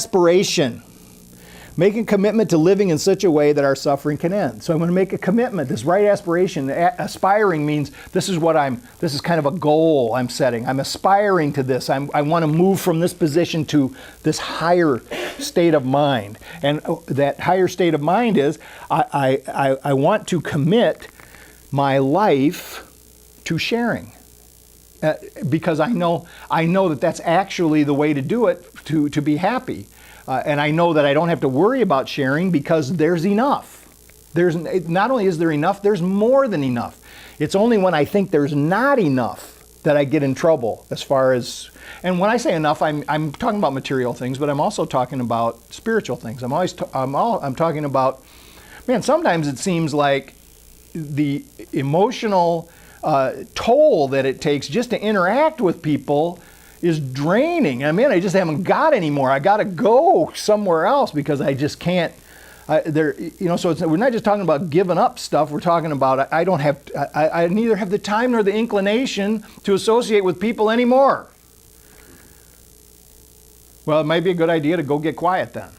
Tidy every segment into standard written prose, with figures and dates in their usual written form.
aspiration. Make a commitment to living in such a way that our suffering can end. So I'm going to make a commitment, this right aspiration. Aspiring means this is kind of a goal I'm setting. I'm aspiring to this. I want to move from this position to this higher state of mind. And that higher state of mind is I want to commit my life to sharing. Because I know that that's actually the way to do it, to be happy. And I know that I don't have to worry about sharing because there's enough. Not only is there enough, there's more than enough. It's only when I think there's not enough that I get in trouble as far as, and when I say enough, I'm talking about material things, but I'm also talking about spiritual things. I'm talking about, man, sometimes it seems like the emotional toll that it takes just to interact with people is draining. I mean, I just haven't got any more. I got to go somewhere else because I just can't. So we're not just talking about giving up stuff. We're talking about I neither have the time nor the inclination to associate with people anymore. Well, it might be a good idea to go get quiet then.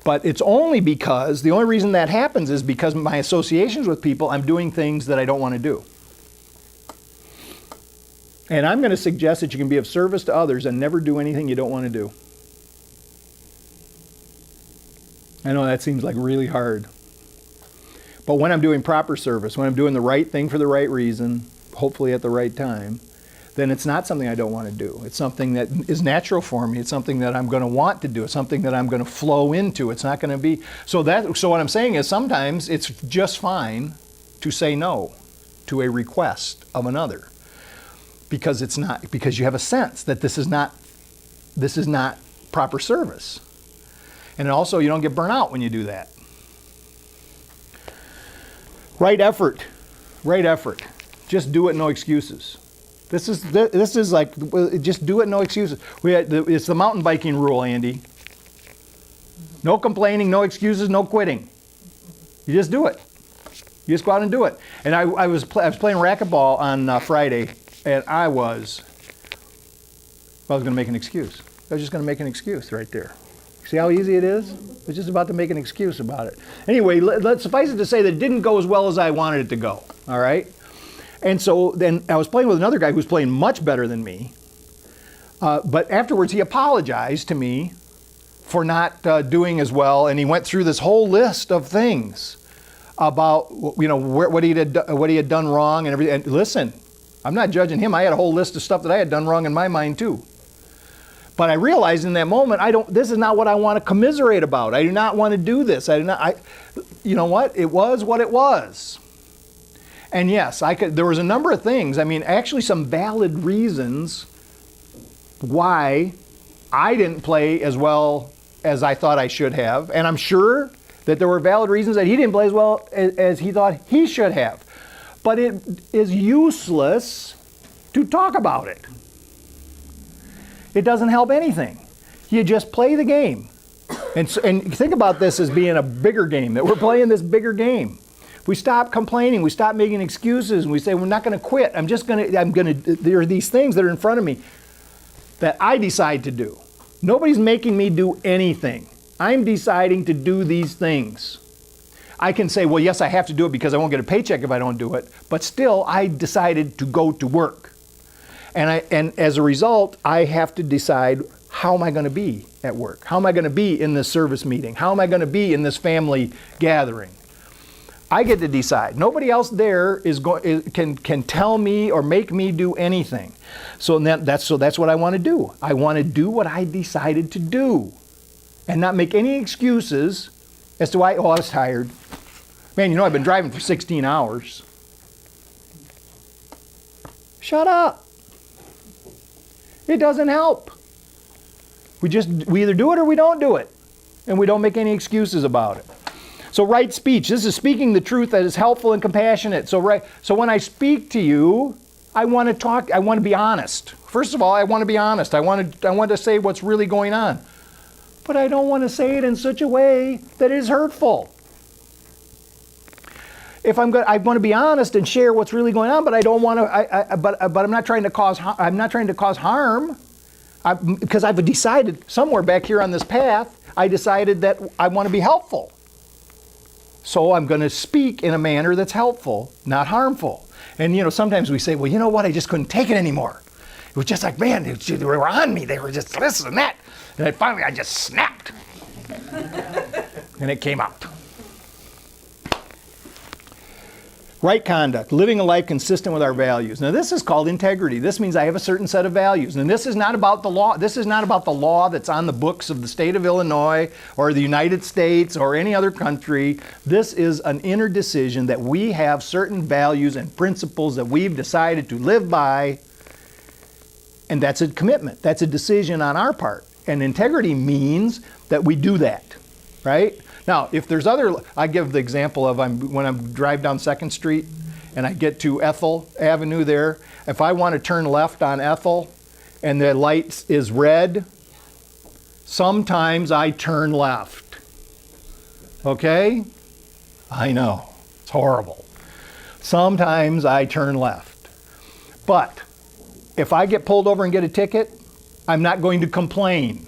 But it's only because, the only reason that happens is because my associations with people, I'm doing things that I don't want to do. And I'm going to suggest that you can be of service to others and never do anything you don't want to do. I know that seems like really hard. But when I'm doing proper service, when I'm doing the right thing for the right reason, hopefully at the right time, then it's not something I don't want to do. It's something that is natural for me. It's something that I'm going to want to do. It's something that I'm going to flow into. It's not going to be... So what I'm saying is sometimes it's just fine to say no to a request of another. Because you have a sense that this is not proper service. And also you don't get burnt out when you do that. Right effort. Just do it, no excuses. This is like, just do it, no excuses. It's the mountain biking rule, Andy. No complaining, no excuses, no quitting. You just do it. You just go out and do it. And I was playing racquetball on Friday. And I was going to make an excuse. I was just going to make an excuse right there. See how easy it is? I was just about to make an excuse about it. Anyway, let's suffice it to say that it didn't go as well as I wanted it to go. All right? And so then I was playing with another guy who was playing much better than me. But afterwards he apologized to me for not doing as well. And he went through this whole list of things about what he had done wrong and everything. And listen, I'm not judging him. I had a whole list of stuff that I had done wrong in my mind too. But I realized in that moment, this is not what I want to commiserate about. I do not want to do this. You know what? It was what it was. And yes, there was a number of things. I mean, actually some valid reasons why I didn't play as well as I thought I should have. And I'm sure that there were valid reasons that he didn't play as well as he thought he should have. But it is useless to talk about it. It doesn't help anything. You just play the game. And think about this as being a bigger game, that we're playing this bigger game. We stop complaining, we stop making excuses, and we say, we're not going to quit. There are these things that are in front of me that I decide to do. Nobody's making me do anything. I'm deciding to do these things. I can say, well, yes, I have to do it because I won't get a paycheck if I don't do it. But still, I decided to go to work. And as a result, I have to decide, how am I going to be at work? How am I going to be in this service meeting? How am I going to be in this family gathering? I get to decide. Nobody else there can tell me or make me do anything. So that's what I want to do. I want to do what I decided to do and not make any excuses as to why, I was tired. Man, I've been driving for 16 hours. Shut up. It doesn't help. We either do it or we don't do it. And we don't make any excuses about it. So right speech. This is speaking the truth that is helpful and compassionate. So when I speak to you, I want to be honest. First of all, I want to be honest. I want to say what's really going on. But I don't want to say it in such a way that is hurtful. I want to be honest and share what's really going on, but I don't want to. But I'm not trying to cause. I'm not trying to cause harm. Because I've decided somewhere back here on this path, I decided that I want to be helpful. So I'm going to speak in a manner that's helpful, not harmful. And sometimes we say, well, you know what? I just couldn't take it anymore. It was just like, man, they were on me. They were just this and that. And then finally I just snapped. And it came out. Right conduct, living a life consistent with our values. Now this is called integrity. This means I have a certain set of values. And this is not about the law. This is not about the law that's on the books of the state of Illinois or the United States or any other country. This is an inner decision that we have certain values and principles that we've decided to live by. And that's a commitment. That's a decision on our part. And integrity means that we do that, right? Now, if there's I give the example of when I drive down 2nd Street and I get to Ethel Avenue there, if I want to turn left on Ethel and the light is red, sometimes I turn left. Okay? I know, it's horrible. Sometimes I turn left. But if I get pulled over and get a ticket, I'm not going to complain.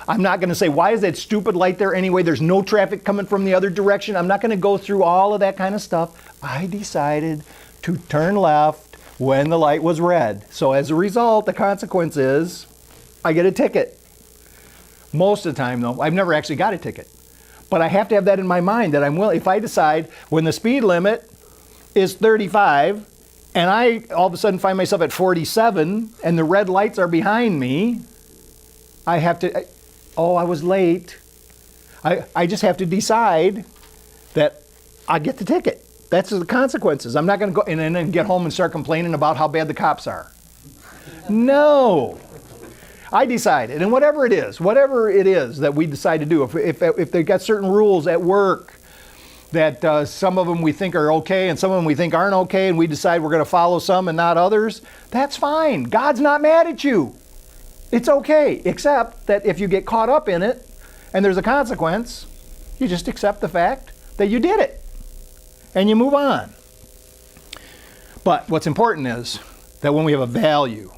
I'm not going to say, why is that stupid light there anyway? There's no traffic coming from the other direction. I'm not going to go through all of that kind of stuff. I decided to turn left when the light was red. So as a result, the consequence is I get a ticket. Most of the time, though, I've never actually got a ticket. But I have to have that in my mind that I'm willing, if I decide when the speed limit is 35 and I all of a sudden find myself at 47 and the red lights are behind me, I have to... I was late. I just have to decide that I get the ticket. That's the consequences. I'm not going to go and then get home and start complaining about how bad the cops are. No. I decided, and whatever it is that we decide to do, if they've got certain rules at work that some of them we think are okay and some of them we think aren't okay, and we decide we're going to follow some and not others, that's fine. God's not mad at you. It's okay, except that if you get caught up in it and there's a consequence, you just accept the fact that you did it and you move on. But what's important is that when we have a value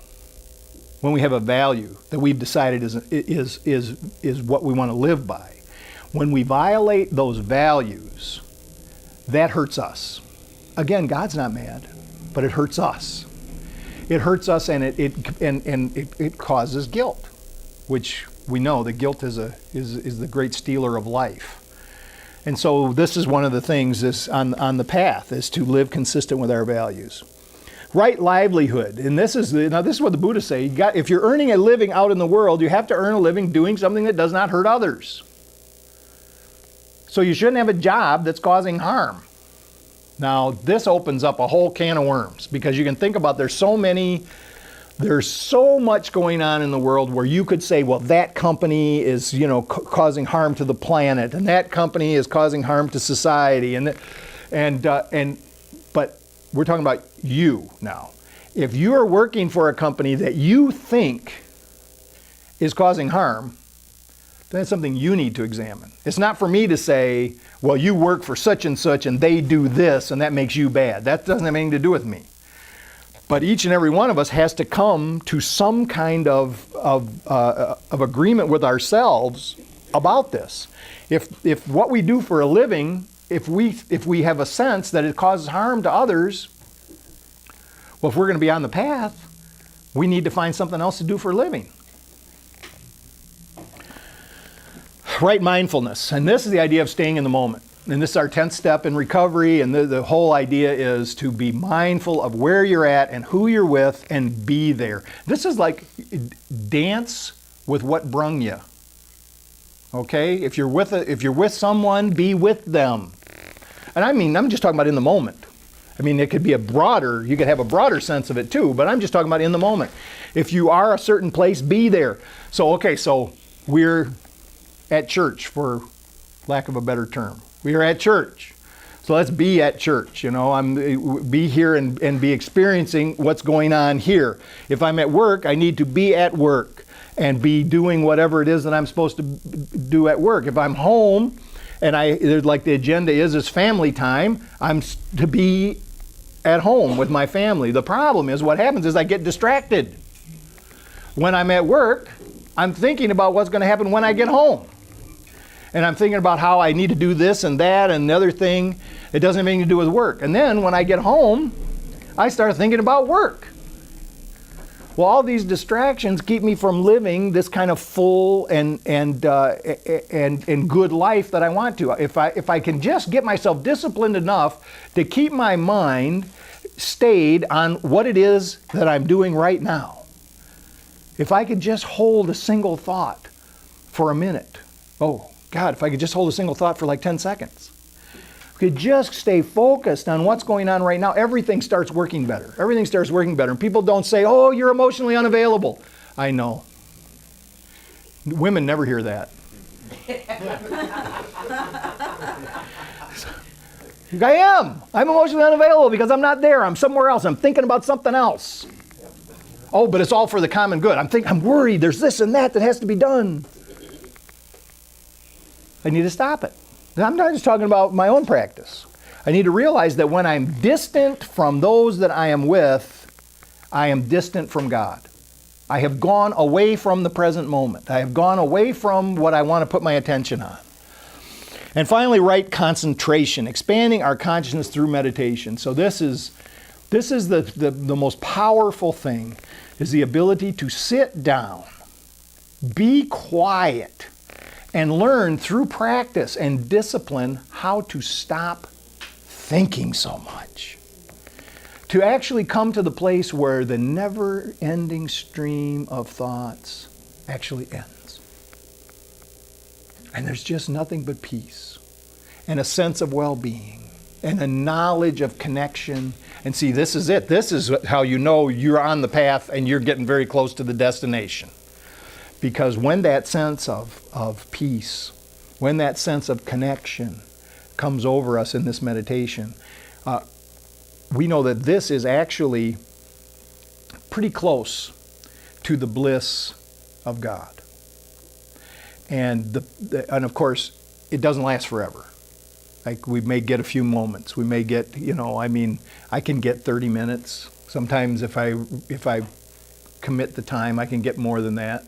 that we've decided is what we want to live by, when we violate those values, that hurts us. Again, God's not mad, but it hurts us. It hurts us, and it causes guilt, which we know that guilt is the great stealer of life. And so this is one of the things on the path is to live consistent with our values. Right livelihood, and this is what the Buddhists say. If you're earning a living out in the world, you have to earn a living doing something that does not hurt others. So you shouldn't have a job that's causing harm. Now, this opens up a whole can of worms, because you can think about there's so much going on in the world where you could say, well, that company is, causing harm to the planet, and that company is causing harm to society, but we're talking about you now. If you are working for a company that you think is causing harm, then it's something you need to examine. It's not for me to say, well, you work for such and such and they do this and that makes you bad. That doesn't have anything to do with me. But each and every one of us has to come to some kind of agreement with ourselves about this. If what we do for a living, if we have a sense that it causes harm to others, well, if we're going to be on the path, we need to find something else to do for a living. Right mindfulness, and this is the idea of staying in the moment. And this is our 10th step in recovery, and the whole idea is to be mindful of where you're at and who you're with and be there. This is like dance with what brung you. Okay? If you're with someone, be with them. And I'm just talking about in the moment. It could be you could have a broader sense of it too, but I'm just talking about in the moment. If you are a certain place, be there. So we're at church, for lack of a better term. We are at church. So let's be at church, be here and be experiencing what's going on here. If I'm at work, I need to be at work and be doing whatever it is that I'm supposed to do at work. If I'm home and the agenda is family time, I'm to be at home with my family. The problem is what happens is I get distracted. When I'm at work, I'm thinking about what's going to happen when I get home. And I'm thinking about how I need to do this and that and the other thing. It doesn't have anything to do with work. And then when I get home, I start thinking about work. Well, all these distractions keep me from living this kind of full and good life that I want to. If I can just get myself disciplined enough to keep my mind stayed on what it is that I'm doing right now. If I could just hold a single thought for a minute. Oh, God, if I could just hold a single thought for like 10 seconds. If I could just stay focused on what's going on right now, everything starts working better. Everything starts working better. And people don't say, oh, you're emotionally unavailable. I know. Women never hear that. I am. I'm emotionally unavailable because I'm not there. I'm somewhere else. I'm thinking about something else. Oh, but it's all for the common good. I'm worried. There's this and that has to be done. I need to stop it. I'm not just talking about my own practice. I need to realize that when I'm distant from those that I am with, I am distant from God. I have gone away from the present moment. I have gone away from what I want to put my attention on. And finally, right concentration, expanding our consciousness through meditation. So this is the most powerful thing, is the ability to sit down, be quiet, and learn through practice and discipline how to stop thinking so much. To actually come to the place where the never-ending stream of thoughts actually ends. And there's just nothing but peace and a sense of well-being and a knowledge of connection. And see, this is it. This is how you know you're on the path and you're getting very close to the destination. Because when that sense of peace, when that sense of connection comes over us in this meditation, we know that this is actually pretty close to the bliss of God. And and of course, it doesn't last forever. Like, we may get a few moments. We may get, I can get 30 minutes. Sometimes if I commit the time, I can get more than that.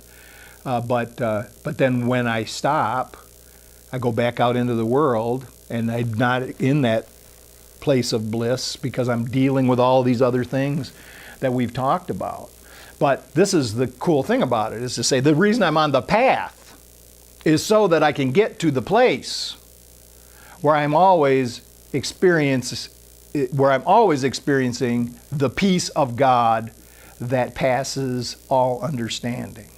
But then when I stop, I go back out into the world, and I'm not in that place of bliss because I'm dealing with all these other things that we've talked about. But this is the cool thing about it, is to say the reason I'm on the path is so that I can get to the place where I'm always experiencing the peace of God that passes all understanding.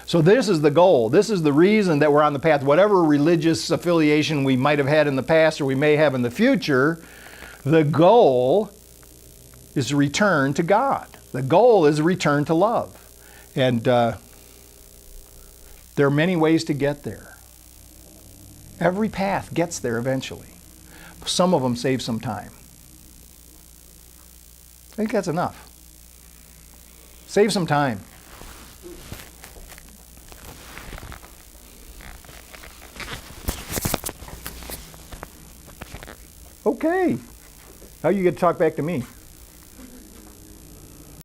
So this is the goal. This is the reason that we're on the path. Whatever religious affiliation we might have had in the past or we may have in the future, the goal is to return to God. The goal is to return to love. And there are many ways to get there. Every path gets there eventually. Some of them save some time. I think that's enough. Save some time. Okay. Now you get to talk back to me.